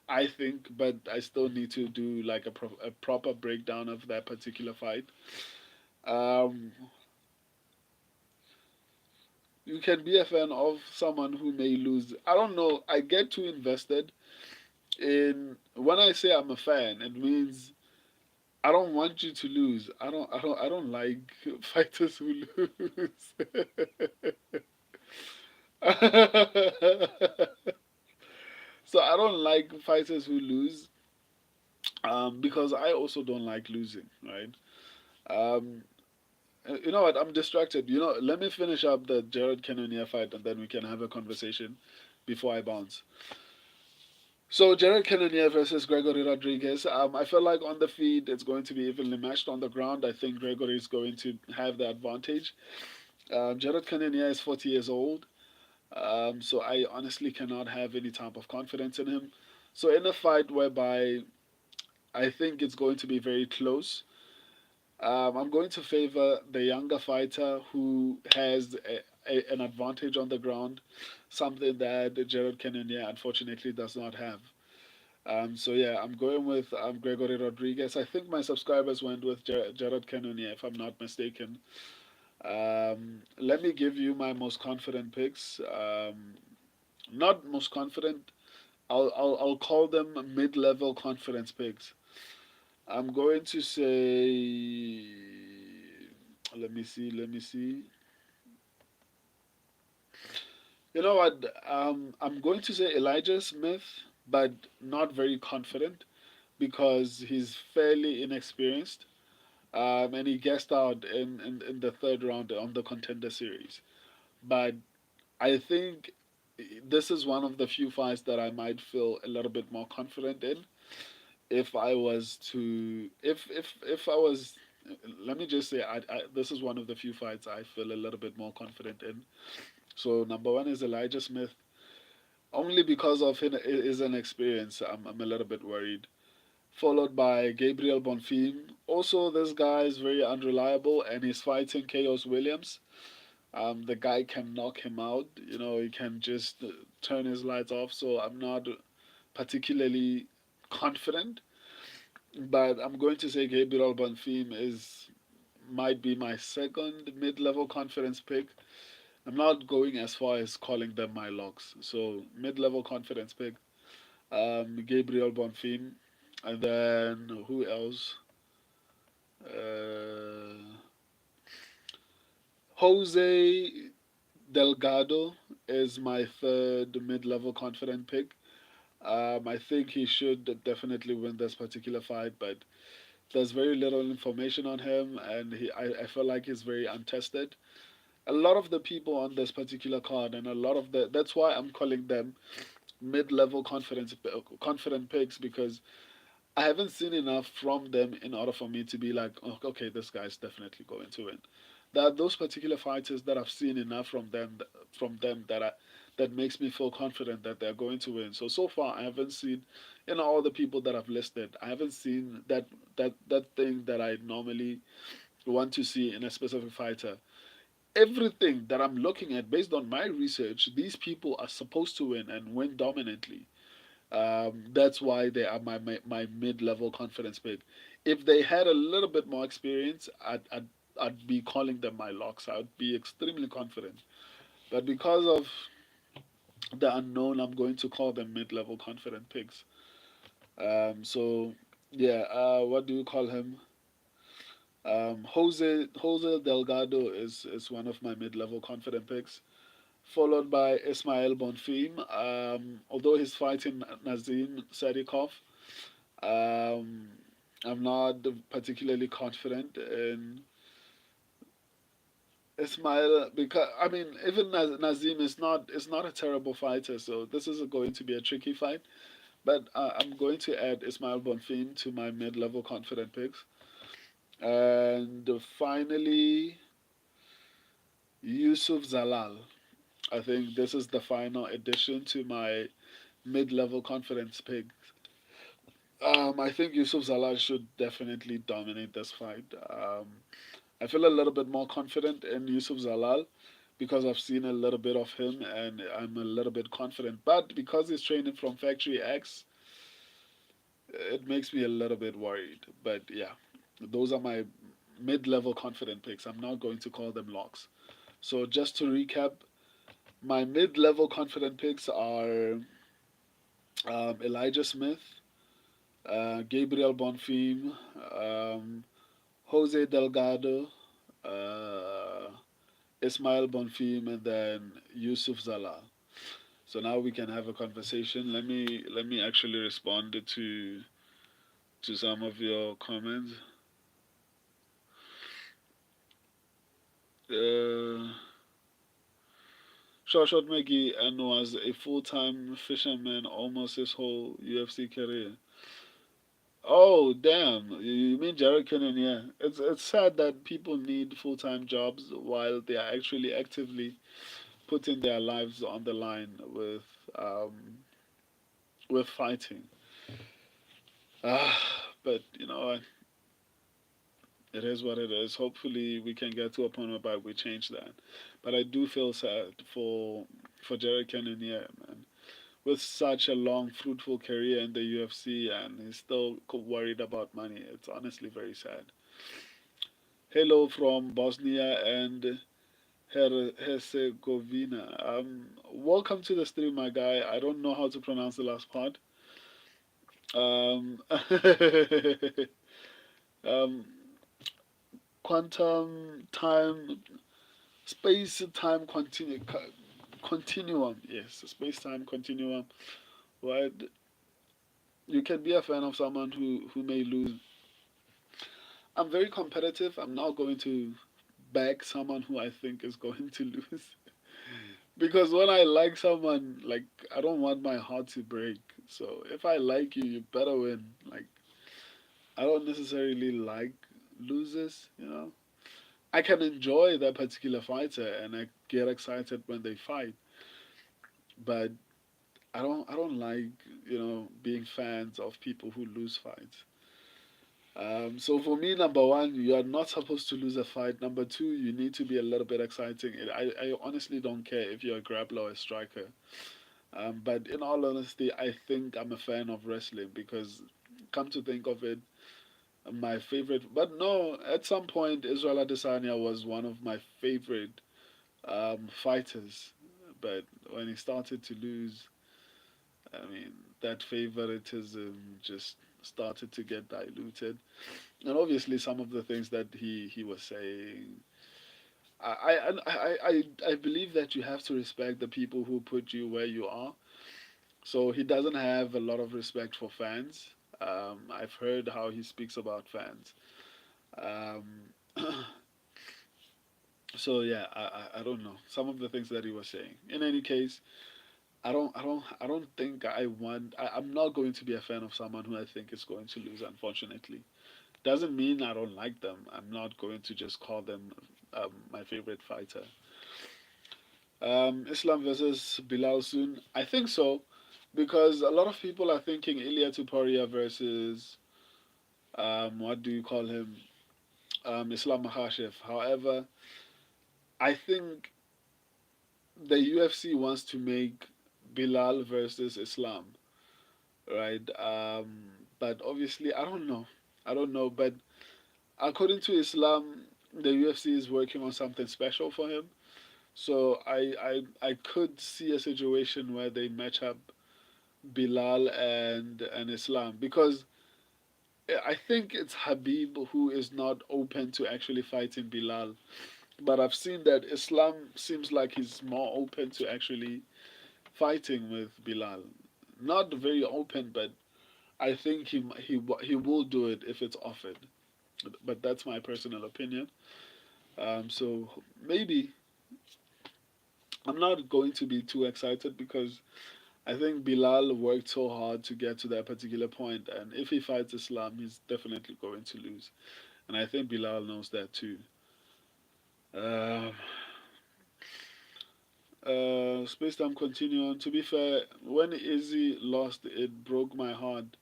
I think. But I still need to do like a proper breakdown of that particular fight. Um, you can be a fan of someone who may lose. I don't know. I get too invested in when I say I'm a fan. It means I don't want you to lose. I don't like fighters who lose. So I don't like fighters who lose, because I also don't like losing, right? Um, you know what? I'm distracted. You know, let me finish up the Jared Cannonier fight, and then we can have a conversation before I bounce. So Jared Cannonier versus Gregory Rodriguez. I feel like on the feet it's going to be evenly matched. On the ground, I think Gregory is going to have the advantage. Jared Cannonier is 40 years old, so I honestly cannot have any type of confidence in him. So in a fight whereby I think it's going to be very close, I'm going to favor the younger fighter who has an advantage on the ground, something that Jared Cannonier unfortunately does not have. So yeah, I'm going with Gregory Rodriguez. I think my subscribers went with Jared Cannonier, if I'm not mistaken. Let me give you my most confident picks. Not most confident. I'll call them mid-level confidence picks. I'm going to say. Let me see. Let me see. You know what? I'm going to say Elijah Smith, but not very confident because he's fairly inexperienced. And he guessed out in the third round on the contender series. But I think this is one of the few fights that I might feel a little bit more confident in if I was to if I was let me just say this is one of the few fights I feel a little bit more confident in. So number one is Elijah Smith. Only because of his inexperience, I'm a little bit worried. Followed by Gabriel Bonfim. Also, this guy is very unreliable and he's fighting Chaos Williams. The guy can knock him out. You know, he can just turn his lights off. So I'm not particularly confident. But I'm going to say Gabriel Bonfim is might be my second mid-level confidence pick. I'm not going as far as calling them my locks. So mid-level confidence pick. Gabriel Bonfim, and then who else? Uh, Jose Delgado is my third mid-level confident pick. I think he should definitely win this particular fight, but there's very little information on him, and I feel like he's very untested. A lot of the people on this particular card, and a lot of that's why I'm calling them mid-level confident picks because I haven't seen enough from them in order for me to be like, oh, okay, this guy's definitely going to win. There are those particular fighters that I've seen enough from them that makes me feel confident that they're going to win. So far I haven't seen, all the people that I've listed, I haven't seen that thing that I normally want to see in a specific fighter. Everything that I'm looking at based on my research, these people are supposed to win and win dominantly. That's why they are my mid level confidence pick. If they had a little bit more experience, I'd be calling them my locks. I'd be extremely confident. But because of the unknown, I'm going to call them mid level confident picks. So yeah, what do you call him? Jose Delgado is one of my mid level confident picks, followed by Ismail Bonfim. Although he's fighting Nazim Sadikov, Um, I'm not particularly confident in Ismail because I mean even Nazim is not a terrible fighter, so this is going to be a tricky fight. But I'm going to add Ismail Bonfim to my mid-level confident picks, and finally Yusuf Zalal. I think this is the final addition to my mid-level confidence pick. I think Yusuf Zalal should definitely dominate this fight. I feel a little bit more confident in Yusuf Zalal because I've seen a little bit of him and I'm a little bit confident. But because he's training from Factory X, it makes me a little bit worried. But yeah, those are my mid-level confident picks. I'm not going to call them locks. So just to recap, my mid-level confident picks are Elijah Smith, Gabriel Bonfim, Jose Delgado, uh, Ismail Bonfim, and then Yusuf Zala. So now we can have a conversation. Let me actually respond to some of your comments. Uh, Short Maggie and was a full-time fisherman almost his whole UFC career. Oh damn! You mean Jared Cannonier? It's sad that people need full-time jobs while they are actually actively putting their lives on the line with fighting. But you know it is what it is. Hopefully, we can get to a point whereby we change that. But I do feel sad for Jared Cannonier, man. With such a long, fruitful career in the UFC, and he's still worried about money. It's honestly very sad. Hello from Bosnia and Herzegovina. Welcome to the stream, my guy. I don't know how to pronounce the last part. Um, um, quantum time space time continuum, yes, space time continuum. Right, you can be a fan of someone who may lose. I'm very competitive. I'm not going to back someone who I think is going to lose because when I like someone, like, I don't want my heart to break. So if I like you, you better win. Like, I don't necessarily like losers. I can enjoy that particular fighter and I get excited when they fight, but I don't like being fans of people who lose fights. So for me, number one, you are not supposed to lose a fight. Number two, you need to be a little bit exciting. I honestly don't care if you're a grappler or a striker. But in all honesty, I think I'm a fan of wrestling because, come to think of it, my favorite. But no, at some point, Israel Adesanya was one of my favorite fighters. But when he started to lose, I mean, that favoritism just started to get diluted. And obviously, some of the things that he was saying, I believe that you have to respect the people who put you where you are. So he doesn't have a lot of respect for fans. I've heard how he speaks about fans. Um, so yeah, I don't know some of the things that he was saying. In any case, I don't think I'm not going to be a fan of someone who I think is going to lose. Unfortunately, doesn't mean I don't like them. I'm not going to just call them my favorite fighter. Islam versus Bilal soon. I think so, because a lot of people are thinking Ilya Tuporia versus what do you call him? Islam Makhachev. However, I think the UFC wants to make Bilal versus Islam, right? But obviously, I don't know. I don't know. But according to Islam, the UFC is working on something special for him. So I could see a situation where they match up Bilal and Islam because I think it's Habib who is not open to actually fighting Bilal. But I've seen that Islam seems like he's more open to actually fighting with Bilal. Not very open, but I think he will do it if it's offered. But that's my personal opinion. So maybe I'm not going to be too excited because I think Bilal worked so hard to get to that particular point, and if he fights Islam, he's definitely going to lose. And I think Bilal knows that too. Uh, Space Time Continuum. To be fair, when Izzy lost, it broke my heart.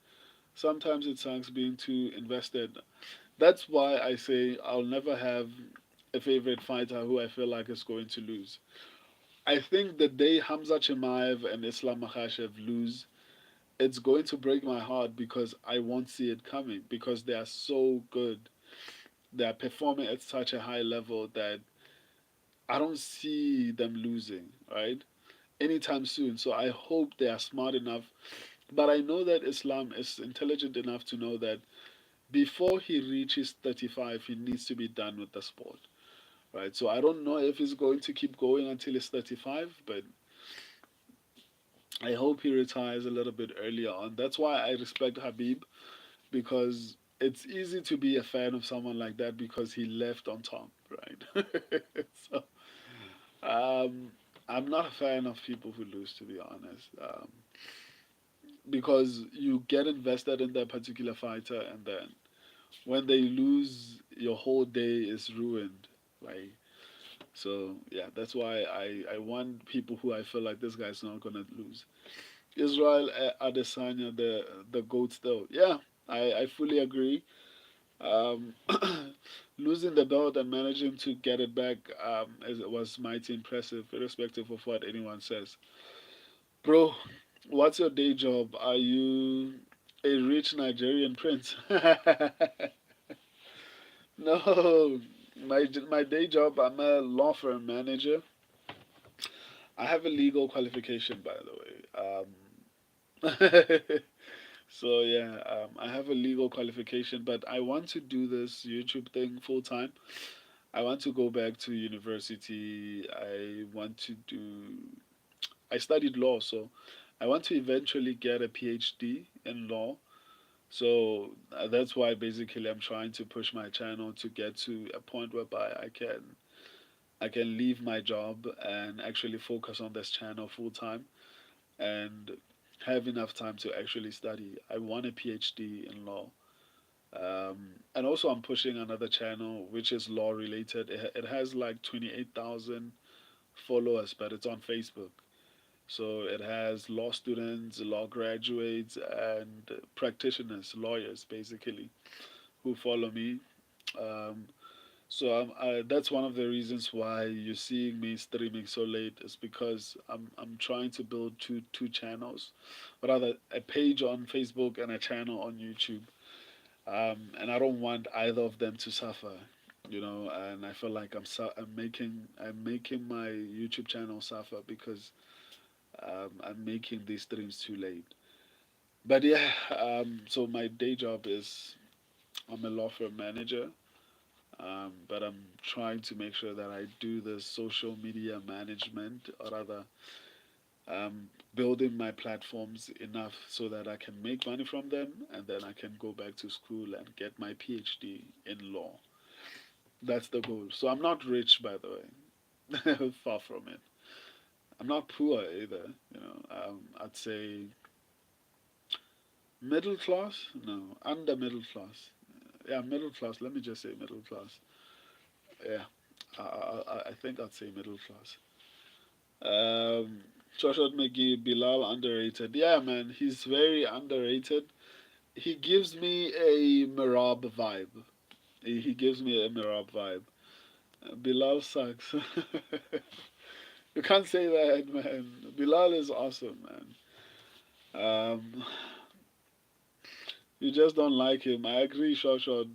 Sometimes it sucks being too invested. That's why I say I'll never have a favorite fighter who I feel like is going to lose. I think the day Hamza Chimaev and Islam Makhachev lose, it's going to break my heart because I won't see it coming because they are so good. They are performing at such a high level that I don't see them losing, right? Anytime soon. So I hope they are smart enough. But I know that Islam is intelligent enough to know that before he reaches 35, he needs to be done with the sport, right? So I don't know if he's going to keep going until he's 35, but I hope he retires a little bit earlier on. That's why I respect Habib because it's easy to be a fan of someone like that because he left on top, right? So um, I'm not a fan of people who lose, to be honest, because you get invested in that particular fighter, and then when they lose, your whole day is ruined. Like, so yeah, that's why I want people who I feel like this guy's not gonna lose. Israel Adesanya, the goat still. Yeah, I fully agree. Um, losing the belt and managing to get it back was mighty impressive, irrespective of what anyone says. Bro, what's your day job? Are you a rich Nigerian prince? No, my day job. I'm a law firm manager. I have a legal qualification, by the way. So yeah, I have a legal qualification, but I want to do this YouTube thing full time. I want to go back to university. I want to do. I studied law, so I want to eventually get a PhD in law. So that's why basically I'm trying to push my channel to get to a point whereby I can leave my job and actually focus on this channel full time and have enough time to actually study. I want a PhD in law. And also, I'm pushing another channel which is law related. It has like 28,000 followers, but it's on Facebook. So it has law students, law graduates, and practitioners, lawyers basically, who follow me. Um, so that's one of the reasons why you're seeing me streaming so late is because I'm trying to build two channels, or rather a page on Facebook and a channel on YouTube. And I don't want either of them to suffer, And I feel like I'm making my YouTube channel suffer because I'm making these streams too late. But yeah, so my day job is I'm a law firm manager. But I'm trying to make sure that I do the social media management, or rather, building my platforms enough so that I can make money from them, and then I can go back to school and get my PhD in law. That's the goal. So I'm not rich, by the way, far from it. I'm not poor either. I'd say middle class. No, under middle class. Yeah, middle class. Let me just say middle class. Yeah, I think I'd say middle class. Um, Joshua McGee, Bilal underrated. Yeah, man, he's very underrated. He gives me a Mirab vibe. He gives me a Mirab vibe. Bilal sucks. You can't say that, man. Bilal is awesome, man. Um, you just don't like him. I agree, Joshua.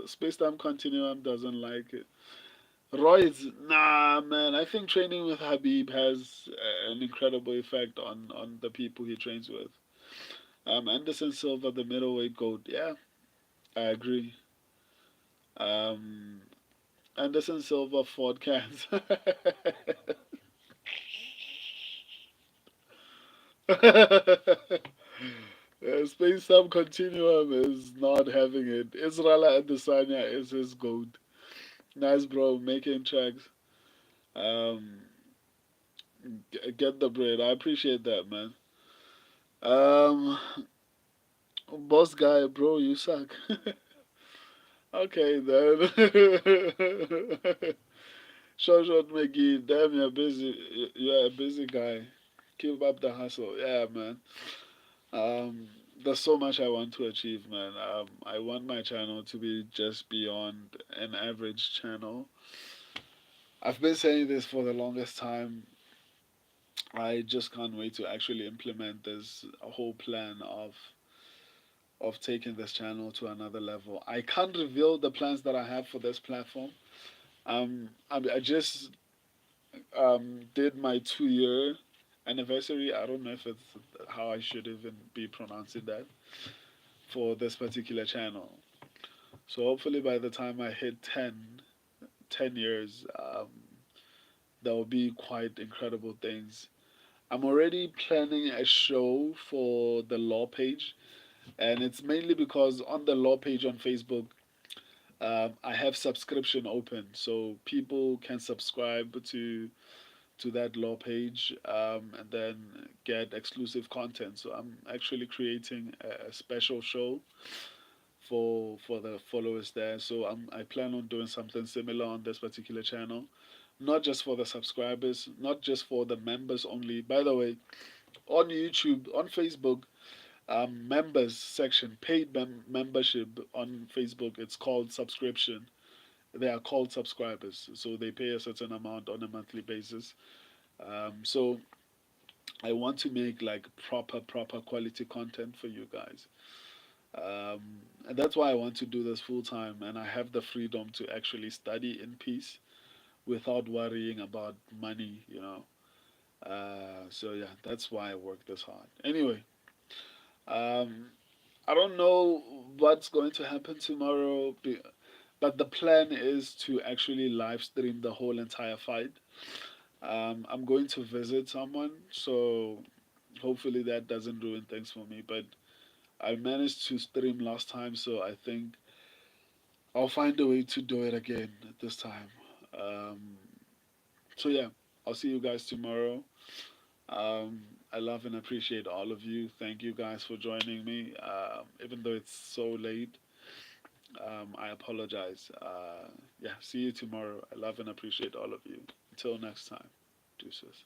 Space Time Continuum doesn't like it. Roy's nah, man. I think training with Habib has an incredible effect on the people he trains with. Anderson Silva, the middleweight goat. Yeah, I agree. Um, Anderson Silva fought cans. Space Time Continuum is not having it. Israel Adesanya is his goat. Nice, bro, making tracks. Um, get the bread. I appreciate that, man. Um, boss guy, bro, you suck. Okay, then. Short McGee, damn, you're busy. You're a busy guy. Keep up the hustle. Yeah, man. Um, there's so much I want to achieve, man. I want my channel to be just beyond an average channel. I've been saying this for the longest time. I just can't wait to actually implement this whole plan of taking this channel to another level. I can't reveal the plans that I have for this platform. I just did my 2 year anniversary. I don't know if it's how I should even be pronouncing that for this particular channel. So hopefully by the time I hit 10 years, there will be quite incredible things. I'm already planning a show for the law page, and it's mainly because on the law page on Facebook, I have subscription open, so people can subscribe to that law page, and then get exclusive content. So I'm actually creating a special show for the followers there. So I plan on doing something similar on this particular channel, not just for the subscribers, not just for the members only. By the way, on YouTube, on Facebook, members section, paid membership on Facebook, it's called subscription. They are called subscribers, so they pay a certain amount on a monthly basis. So I want to make like proper quality content for you guys. And that's why I want to do this full time, and I have the freedom to actually study in peace without worrying about money, you know. So yeah, that's why I work this hard. Anyway, um, I don't know what's going to happen tomorrow, but the plan is to actually live stream the whole entire fight. I'm going to visit someone, so hopefully that doesn't ruin things for me. But I managed to stream last time, so I think I'll find a way to do it again this time. Um, so yeah, I'll see you guys tomorrow. Um, I love and appreciate all of you. Thank you guys for joining me. Even though it's so late, I apologize. Yeah, see you tomorrow. I love and appreciate all of you. Until next time, deuces.